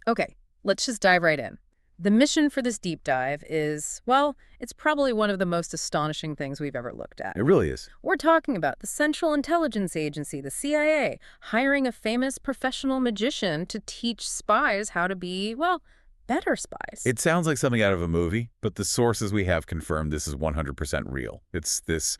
Okay, let's just dive right in. The mission for this deep dive is, well, it's probably one of the most astonishing things we've ever looked at. It really is. We're talking about the Central Intelligence Agency, the CIA, hiring a famous professional magician to teach spies how to be, well, better spies. It sounds like something out of a movie, but the sources we have confirmed this is 100% real. It's this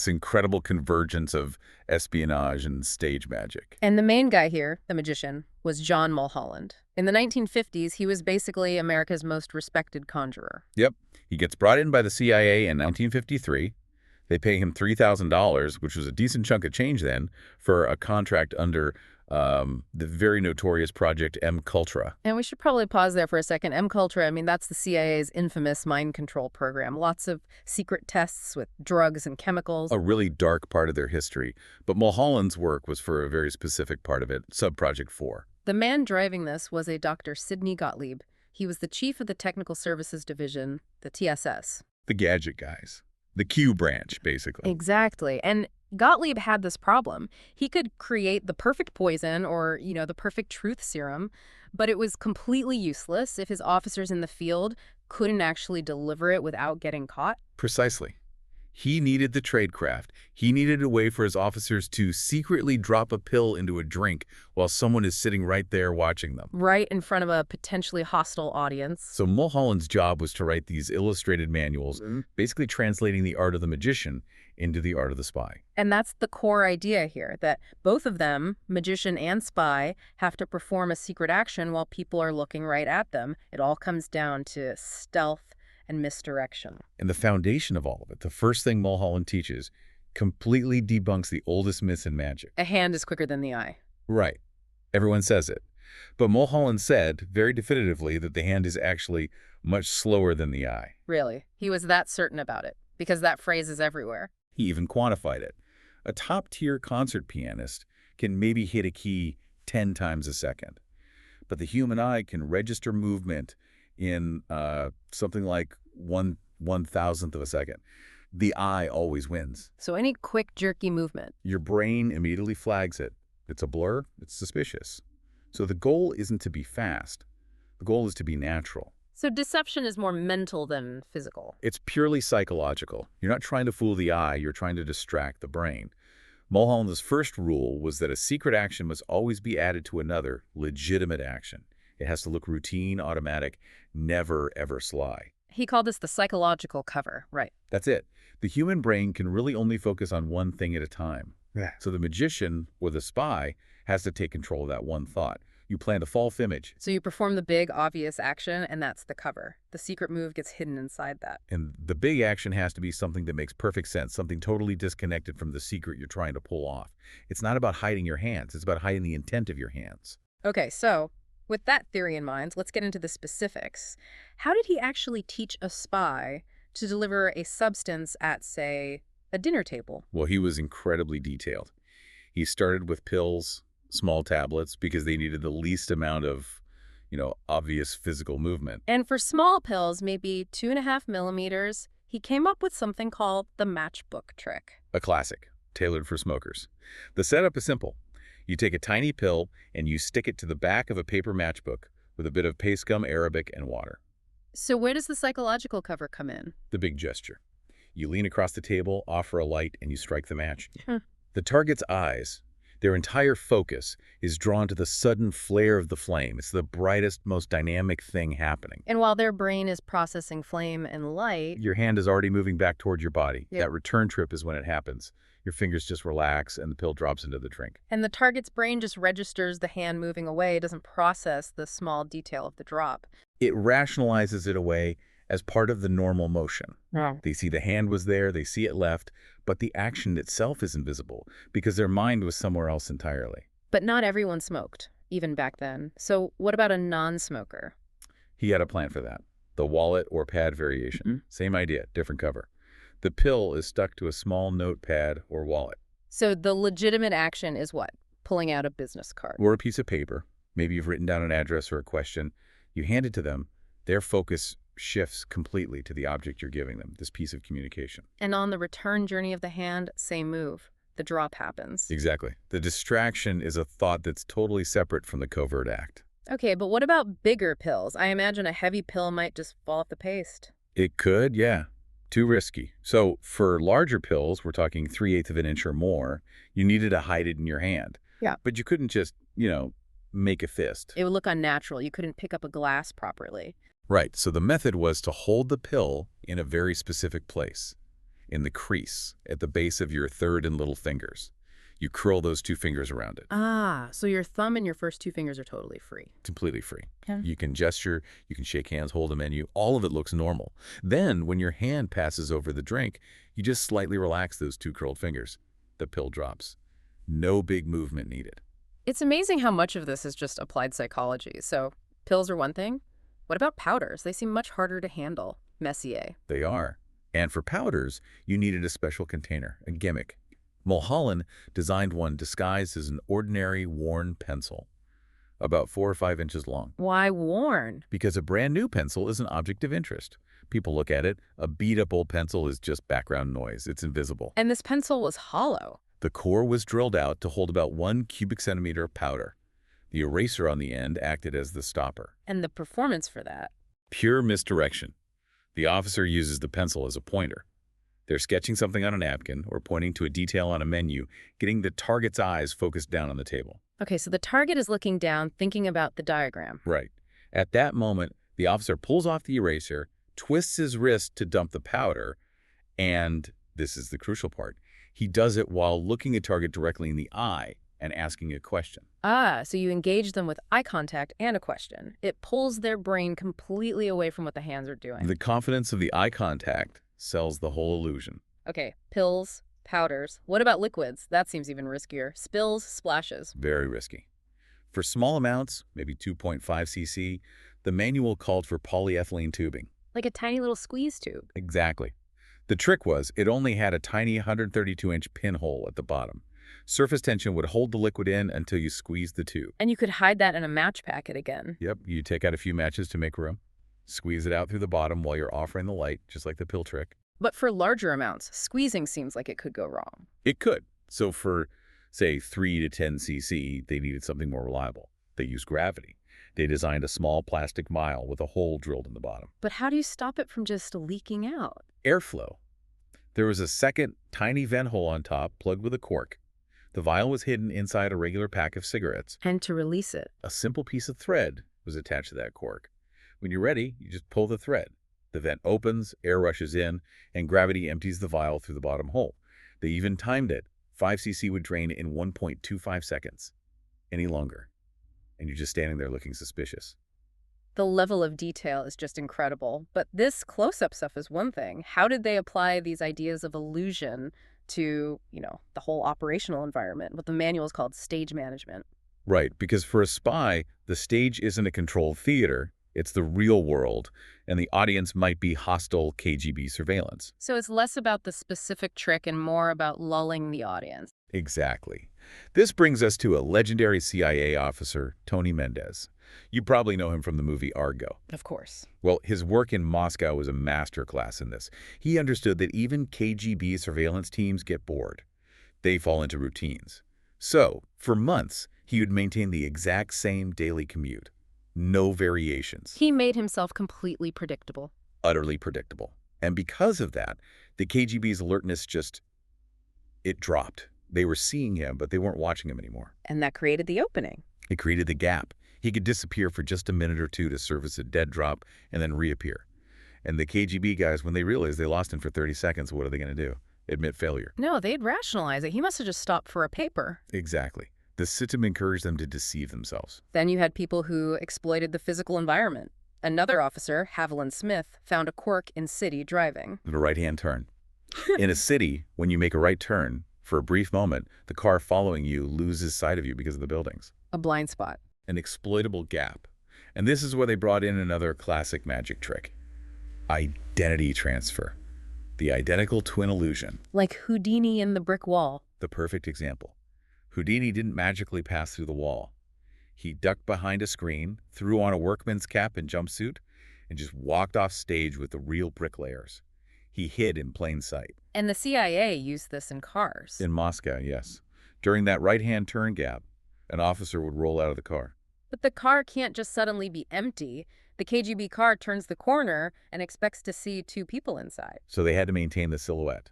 incredible convergence of espionage and stage magic. And the main guy here, the magician, was John Mulholland. In the 1950s, he was basically America's most respected conjurer. Yep. He gets brought in by the CIA in 1953. They pay him $3,000, which was a decent chunk of change then, for a contract under the very notorious Project MKULTRA. And we should probably pause there for a second. MKULTRA, I mean, that's the CIA's infamous mind control program. Lots of secret tests with drugs and chemicals. A really dark part of their history. But Mulholland's work was for a very specific part of it, Sub-Project 4. The man driving this was a Dr. Sidney Gottlieb. He was the chief of the Technical Services Division, the TSS. The gadget guys. The Q branch, basically. Exactly. And Gottlieb had this problem. He could create the perfect poison or, the perfect truth serum, but it was completely useless if his officers in the field couldn't actually deliver it without getting caught. Precisely. He needed the tradecraft. He needed a way for his officers to secretly drop a pill into a drink while someone is sitting right there watching them. Right in front of a potentially hostile audience. So Mulholland's job was to write these illustrated manuals, basically translating the art of the magician into the art of the spy. And that's the core idea here, that both of them, magician and spy, have to perform a secret action while people are looking right at them. It all comes down to stealth and misdirection. And the foundation of all of it, the first thing Mulholland teaches, completely debunks the oldest myths in magic. A hand is quicker than the eye. Right. Everyone says it. But Mulholland said very definitively that the hand is actually much slower than the eye. Really? He was that certain about it, because that phrase is everywhere. He even quantified it. A top-tier concert pianist can maybe hit a key 10 times a second. But the human eye can register movement in something like 1/1000th of a second. The eye always wins. So any quick, jerky movement. Your brain immediately flags it. It's a blur. It's suspicious. So the goal isn't to be fast. The goal is to be natural. So deception is more mental than physical. It's purely psychological. You're not trying to fool the eye. You're trying to distract the brain. Mulholland's first rule was that a secret action must always be added to another legitimate action. It has to look routine, automatic, never, ever sly. He called this the psychological cover, right? That's it. The human brain can really only focus on one thing at a time. Yeah. So the magician or the spy has to take control of that one thought. You plant a false image. So you perform the big, obvious action, and that's the cover. The secret move gets hidden inside that. And the big action has to be something that makes perfect sense, something totally disconnected from the secret you're trying to pull off. It's not about hiding your hands. It's about hiding the intent of your hands. Okay, so with that theory in mind, let's get into the specifics. How did he actually teach a spy to deliver a substance at, say, a dinner table? Well, he was incredibly detailed. He started with pills, small tablets, because they needed the least amount of, obvious physical movement. And for small pills, maybe 2.5 millimeters, he came up with something called the matchbook trick. A classic, tailored for smokers. The setup is simple. You take a tiny pill and you stick it to the back of a paper matchbook with a bit of paste gum, Arabic, and water. So where does the psychological cover come in? The big gesture. You lean across the table, offer a light, and you strike the match. The target's eyes, their entire focus, is drawn to the sudden flare of the flame. It's the brightest, most dynamic thing happening. And while their brain is processing flame and light, Your hand is already moving back toward your body. Yep. That return trip is when it happens. Your fingers just relax and the pill drops into the drink. and the target's brain just registers the hand moving away, it doesn't process the small detail of the drop. It rationalizes it away as part of the normal motion. Yeah. They see the hand was there, they see it left, but the action itself is invisible because their mind was somewhere else entirely. But not everyone smoked, even back then. So what about a non-smoker? He had a plan for that. The wallet or pad variation. Same idea, different cover. The pill is stuck to a small notepad or wallet. So the legitimate action is what? Pulling out a business card. Or a piece of paper. Maybe you've written down an address or a question. You hand it to them. Their focus shifts completely to the object you're giving them, this piece of communication. And on the return journey of the hand, same move. The drop happens. Exactly. The distraction is a thought that's totally separate from the covert act. Okay, but what about bigger pills? I imagine a heavy pill might just fall off the paste. It could, yeah. Too risky. So for larger pills, we're talking 3/8 of an inch or more, you needed to hide it in your hand. Yeah. But you couldn't just, make a fist. It would look unnatural. You couldn't pick up a glass properly. Right, so the method was to hold the pill in a very specific place, in the crease, at the base of your third and little fingers. You curl those two fingers around it. Ah, so your thumb and your first two fingers are totally free. Completely free. Yeah. You can gesture, you can shake hands, hold a menu, all of it looks normal. Then, when your hand passes over the drink, you just slightly relax those two curled fingers. The pill drops. No big movement needed. It's amazing how much of this is just applied psychology. So pills are one thing. What about powders? They seem much harder to handle. Messier. They are. And for powders, you needed a special container, a gimmick. Mulholland designed one disguised as an ordinary worn pencil, about 4 or 5 inches long. Why worn? Because a brand new pencil is an object of interest. People look at it, a beat-up old pencil is just background noise. It's invisible. And this pencil was hollow. The core was drilled out to hold about 1 cubic centimeter of powder. The eraser on the end acted as the stopper. And the performance for that. Pure misdirection. The officer uses the pencil as a pointer. They're sketching something on a napkin or pointing to a detail on a menu, getting the target's eyes focused down on the table. Okay, so the target is looking down, thinking about the diagram. Right. At that moment, the officer pulls off the eraser, twists his wrist to dump the powder, and this is the crucial part. He does it while looking a target directly in the eye and asking a question. Ah, so you engage them with eye contact and a question. It pulls their brain completely away from what the hands are doing. The confidence of the eye contact sells the whole illusion. Okay, pills, powders. What about liquids? That seems even riskier. Spills, splashes. Very risky. For small amounts, maybe 2.5 cc, the manual called for polyethylene tubing. Like a tiny little squeeze tube. Exactly. The trick was it only had a tiny 132-inch pinhole at the bottom. Surface tension would hold the liquid in until you squeezed the tube. And you could hide that in a match packet again. Yep, you take out a few matches to make room. Squeeze it out through the bottom while you're offering the light, just like the pill trick. But for larger amounts, squeezing seems like it could go wrong. It could. So for, say, 3 to 10 cc, they needed something more reliable. They used gravity. They designed a small plastic vial with a hole drilled in the bottom. But how do you stop it from just leaking out? Airflow. There was a second, tiny vent hole on top plugged with a cork. The vial was hidden inside a regular pack of cigarettes. And to release it. A simple piece of thread was attached to that cork. When you're ready, you just pull the thread. The vent opens, air rushes in, and gravity empties the vial through the bottom hole. They even timed it. 5 cc would drain in 1.25 seconds. Any longer, and you're just standing there looking suspicious. The level of detail is just incredible. But this close-up stuff is one thing. How did they apply these ideas of illusion to, the whole operational environment? What the manual is called stage management. Right, because for a spy, the stage isn't a controlled theater. It's the real world, and the audience might be hostile KGB surveillance. So it's less about the specific trick and more about lulling the audience. Exactly. This brings us to a legendary CIA officer, Tony Mendez. You probably know him from the movie Argo. Of course. Well, his work in Moscow was a masterclass in this. He understood that even KGB surveillance teams get bored. They fall into routines. So, for months, he would maintain the exact same daily commute. No variations. He made himself completely predictable. Utterly predictable. And because of that, the KGB's alertness it dropped. They were seeing him, but they weren't watching him anymore. And that created the opening. It created the gap. He could disappear for just a minute or two to service a dead drop and then reappear. And the KGB guys, when they realized they lost him for 30 seconds, what are they going to do? Admit failure. No, they'd rationalize it. He must have just stopped for a paper. Exactly. The system encouraged them to deceive themselves. Then you had people who exploited the physical environment. Another officer, Haviland Smith, found a quirk in city driving. The right-hand turn. In a city, when you make a right turn, for a brief moment, the car following you loses sight of you because of the buildings. A blind spot. An exploitable gap. And this is where they brought in another classic magic trick. Identity transfer. The identical twin illusion. Like Houdini in the brick wall. The perfect example. Houdini didn't magically pass through the wall. He ducked behind a screen, threw on a workman's cap and jumpsuit, and just walked off stage with the real bricklayers. He hid in plain sight. And the CIA used this in cars. In Moscow, yes. During that right-hand turn gap, an officer would roll out of the car. But the car can't just suddenly be empty. The KGB car turns the corner and expects to see two people inside. So they had to maintain the silhouette.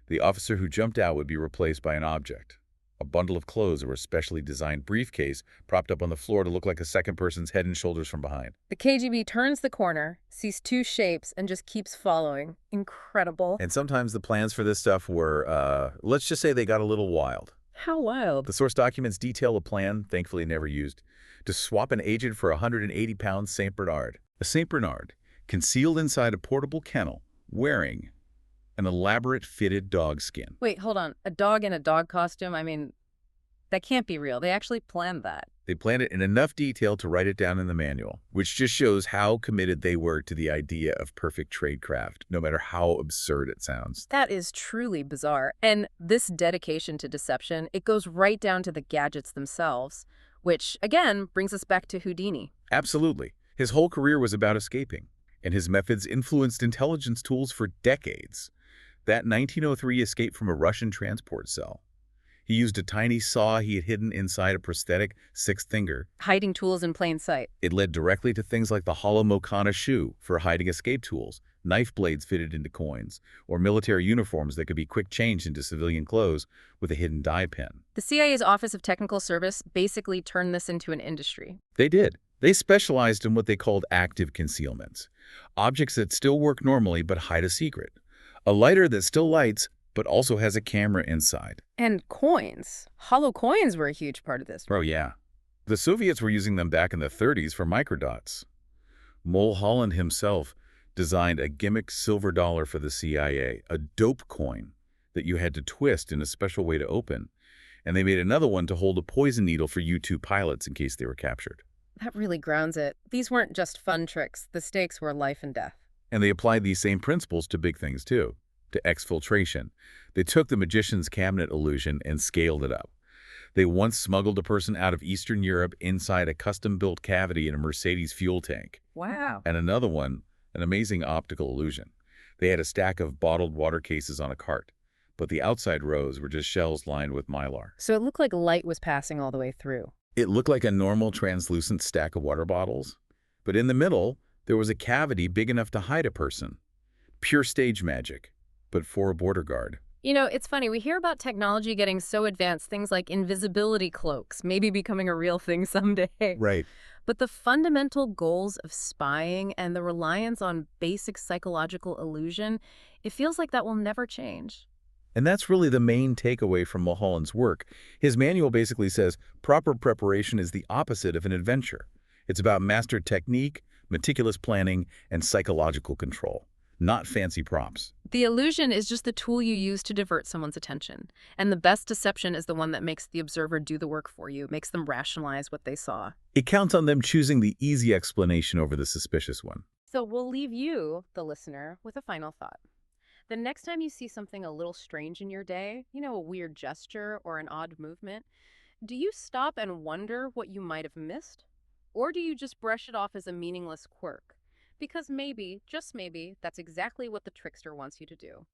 The officer who jumped out would be replaced by an object, a bundle of clothes or a specially designed briefcase propped up on the floor to look like a second person's head and shoulders from behind. The KGB turns the corner, sees two shapes, and just keeps following. Incredible. And sometimes the plans for this stuff were, let's just say they got a little wild. How wild. The source documents detail a plan, thankfully never used, to swap an agent for a 180-pound St. Bernard. A St. Bernard, concealed inside a portable kennel, wearing an elaborate fitted dog skin. Wait, hold on. A dog in a dog costume? I mean, that can't be real. They actually planned that. They planned it in enough detail to write it down in the manual, which just shows how committed they were to the idea of perfect tradecraft, no matter how absurd it sounds. That is truly bizarre. And this dedication to deception, it goes right down to the gadgets themselves, which, again, brings us back to Houdini. Absolutely. His whole career was about escaping, and his methods influenced intelligence tools for decades. That 1903 escape from a Russian transport cell. He used a tiny saw he had hidden inside a prosthetic sixth finger. Hiding tools in plain sight. It led directly to things like the hollow Mokana shoe for hiding escape tools, knife blades fitted into coins, or military uniforms that could be quick changed into civilian clothes with a hidden dye pen. The CIA's Office of Technical Service basically turned this into an industry. They did. They specialized in what they called active concealments, objects that still work normally but hide a secret. A lighter that still lights, but also has a camera inside. And coins. Hollow coins were a huge part of this. Oh, yeah. The Soviets were using them back in the 30s for microdots. Mulholland himself designed a gimmick silver dollar for the CIA, a dope coin that you had to twist in a special way to open. And they made another one to hold a poison needle for U-2 pilots in case they were captured. That really grounds it. These weren't just fun tricks. The stakes were life and death. And they applied these same principles to big things, too, to exfiltration. They took the magician's cabinet illusion and scaled it up. They once smuggled a person out of Eastern Europe inside a custom-built cavity in a Mercedes fuel tank. Wow. And another one, an amazing optical illusion. They had a stack of bottled water cases on a cart, but the outside rows were just shells lined with mylar. So it looked like light was passing all the way through. It looked like a normal translucent stack of water bottles, but in the middle, there was a cavity big enough to hide a person. Pure stage magic, but for a border guard. You know, it's funny. We hear about technology getting so advanced, things like invisibility cloaks, maybe becoming a real thing someday. Right. But the fundamental goals of spying and the reliance on basic psychological illusion, it feels like that will never change. And that's really the main takeaway from Mulholland's work. His manual basically says proper preparation is the opposite of an adventure. It's about mastered technique, meticulous planning, and psychological control, not fancy props. The illusion is just the tool you use to divert someone's attention. And the best deception is the one that makes the observer do the work for you, makes them rationalize what they saw. It counts on them choosing the easy explanation over the suspicious one. So we'll leave you, the listener, with a final thought. The next time you see something a little strange in your day, a weird gesture or an odd movement, do you stop and wonder what you might have missed? Or do you just brush it off as a meaningless quirk? Because maybe, just maybe, that's exactly what the trickster wants you to do.